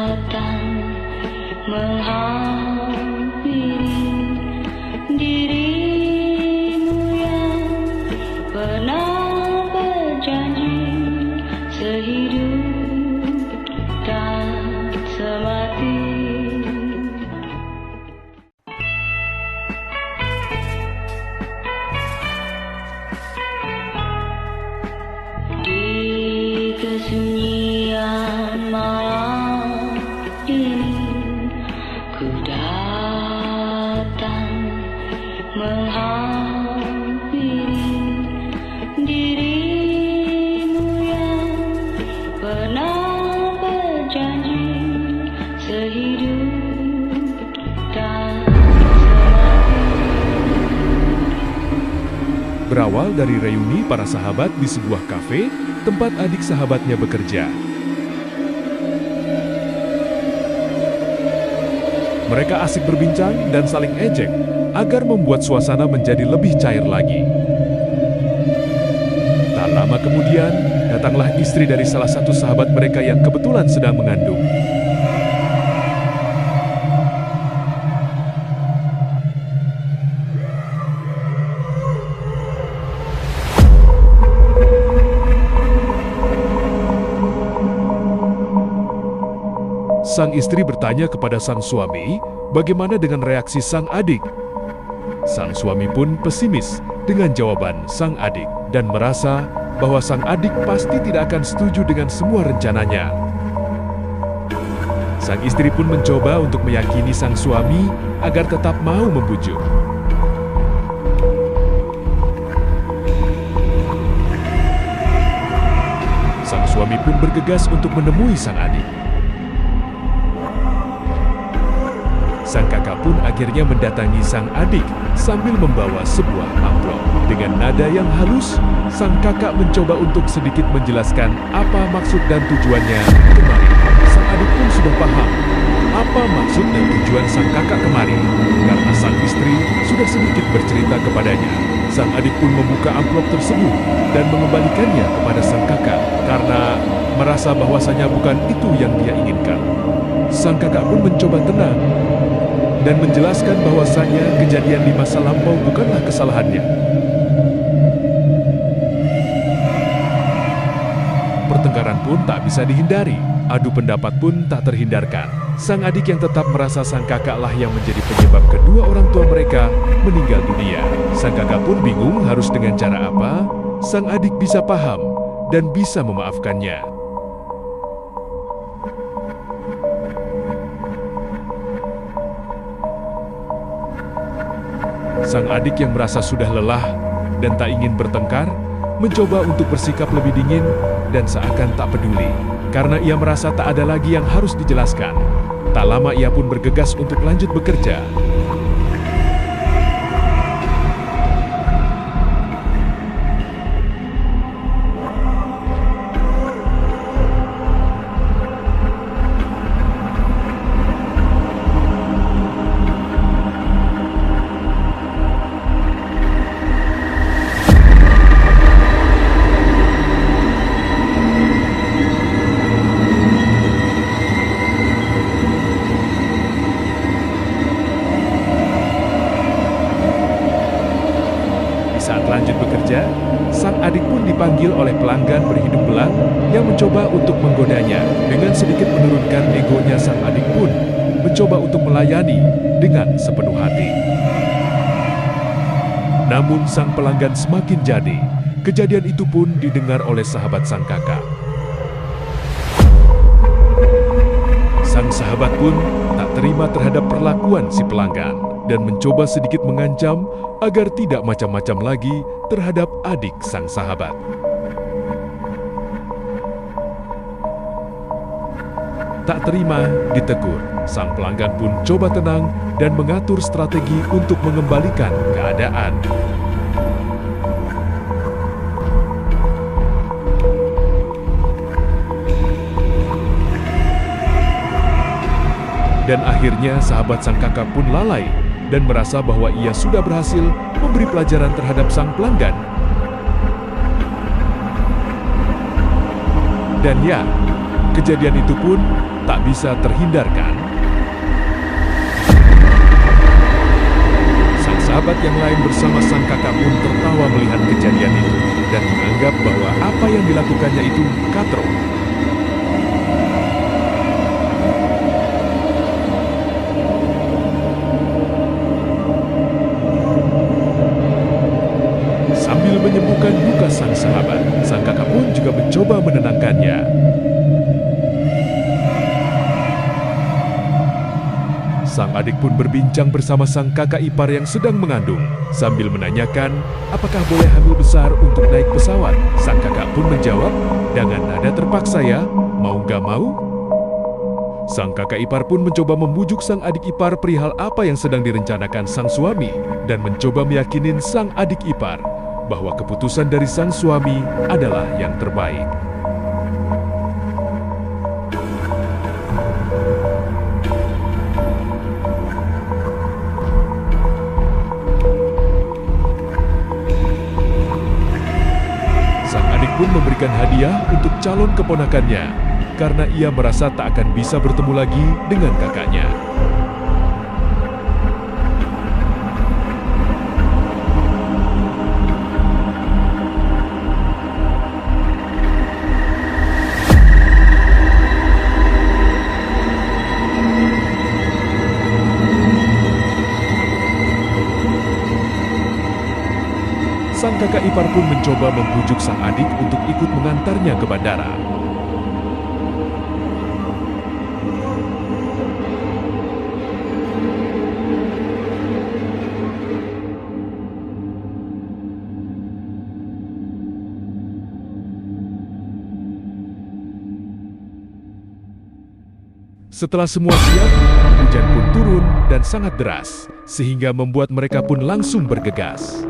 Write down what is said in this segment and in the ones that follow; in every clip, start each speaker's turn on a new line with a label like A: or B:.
A: datang menghampiri dirimu yang pernah berjanji sehidup dan semati. Di kesunyian malam ini ku datang menghampiri dirimu yang pernah berjanji sehidup dan semati.
B: Berawal dari reuni para sahabat di sebuah kafe tempat adik sahabatnya bekerja. Mereka asik berbincang dan saling ejek agar membuat suasana menjadi lebih cair lagi. Tak lama kemudian, datanglah istri dari salah satu sahabat mereka yang kebetulan sedang mengandung. Sang istri bertanya kepada sang suami, bagaimana dengan reaksi sang adik? Sang suami pun pesimis dengan jawaban sang adik dan merasa bahwa sang adik pasti tidak akan setuju dengan semua rencananya. Sang istri pun mencoba untuk meyakini sang suami agar tetap mau membujuk. Sang suami pun bergegas untuk menemui sang adik. Sang kakak pun akhirnya mendatangi sang adik sambil membawa sebuah amplop. Dengan nada yang halus, sang kakak mencoba untuk sedikit menjelaskan apa maksud dan tujuannya kemarin. Sang adik pun sudah paham apa maksud dan tujuan sang kakak kemarin, karena sang istri sudah sedikit bercerita kepadanya. Sang adik pun membuka amplop tersebut dan mengembalikannya kepada sang kakak karena merasa bahwasanya bukan itu yang dia inginkan. Sang kakak pun mencoba tenang dan menjelaskan bahwasanya kejadian di masa lampau bukanlah kesalahannya. Pertengkaran pun tak bisa dihindari, adu pendapat pun tak terhindarkan. Sang adik yang tetap merasa sang kakaklah yang menjadi penyebab kedua orang tua mereka meninggal dunia. Sang kakak pun bingung harus dengan cara apa sang adik bisa paham dan bisa memaafkannya. Sang adik yang merasa sudah lelah dan tak ingin bertengkar, mencoba untuk bersikap lebih dingin dan seakan tak peduli, karena ia merasa tak ada lagi yang harus dijelaskan. Tak lama ia pun bergegas untuk lanjut bekerja. Saat lanjut bekerja, sang adik pun dipanggil oleh pelanggan berhidung belang yang mencoba untuk menggodanya. Dengan sedikit menurunkan egonya, sang adik pun mencoba untuk melayani dengan sepenuh hati. Namun sang pelanggan semakin jadi. Kejadian itu pun didengar oleh sahabat sang kakak. Sang sahabat pun tak terima terhadap perlakuan si pelanggan dan mencoba sedikit mengancam agar tidak macam-macam lagi terhadap adik sang sahabat. Tak terima ditegur, sang pelanggan pun coba tenang dan mengatur strategi untuk mengembalikan keadaan. Dan akhirnya sahabat sang kakak pun lalai dan merasa bahwa ia sudah berhasil memberi pelajaran terhadap sang pelanggan. Dan ya, Kejadian itu pun tak bisa terhindarkan. Sang sahabat yang lain bersama sang kakak pun tertawa melihat kejadian itu dan menganggap bahwa apa yang dilakukannya itu katrok. Sambil menyembuhkan duka sang sahabat, sang kakak pun juga mencoba menenangkannya. Sang adik pun berbincang bersama sang kakak ipar yang sedang mengandung, sambil menanyakan apakah boleh hamil besar untuk naik pesawat. Sang kakak pun menjawab dengan nada terpaksa, ya, mau gak mau. Sang kakak ipar pun mencoba membujuk sang adik ipar perihal apa yang sedang direncanakan sang suami, dan mencoba meyakinin sang adik ipar bahwa keputusan dari sang suami adalah yang terbaik. Sang adik pun memberikan hadiah untuk calon keponakannya karena ia merasa tak akan bisa bertemu lagi dengan kakaknya. Sang kakak ipar pun mencoba membujuk sang adik untuk ikut mengantarnya ke bandara. Setelah semua siap, hujan pun turun dan sangat deras, sehingga membuat mereka pun langsung bergegas.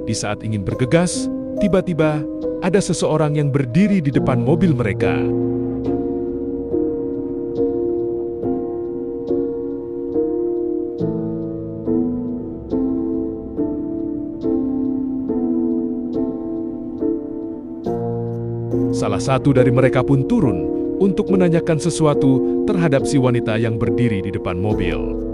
B: Di saat ingin bergegas, tiba-tiba ada seseorang yang berdiri di depan mobil mereka. Salah satu dari mereka pun turun untuk menanyakan sesuatu terhadap si wanita yang berdiri di depan mobil.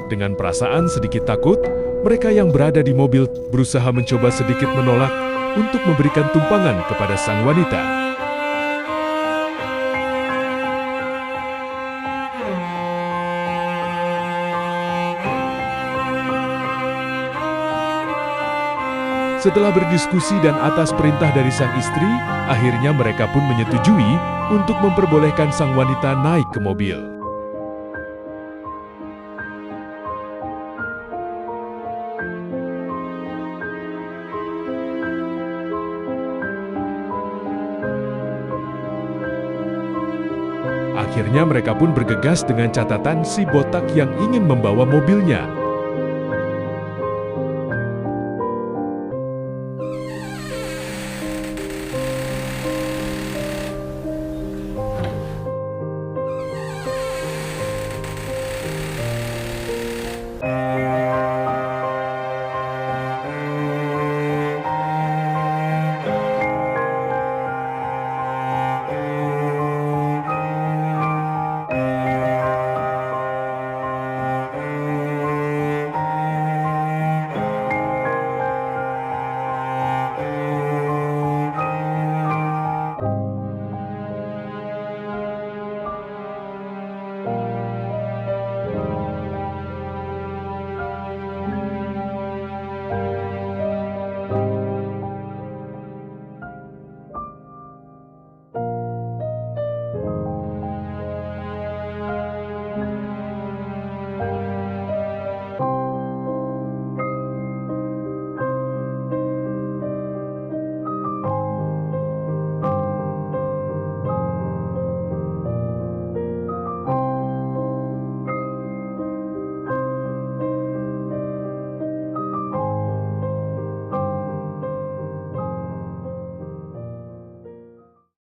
B: Dengan perasaan sedikit takut, mereka yang berada di mobil berusaha mencoba sedikit menolak untuk memberikan tumpangan kepada sang wanita. Setelah berdiskusi dan atas perintah dari sang istri, akhirnya mereka pun menyetujui untuk memperbolehkan sang wanita naik ke mobil. Akhirnya mereka pun bergegas dengan catatan si botak yang ingin membawa mobilnya.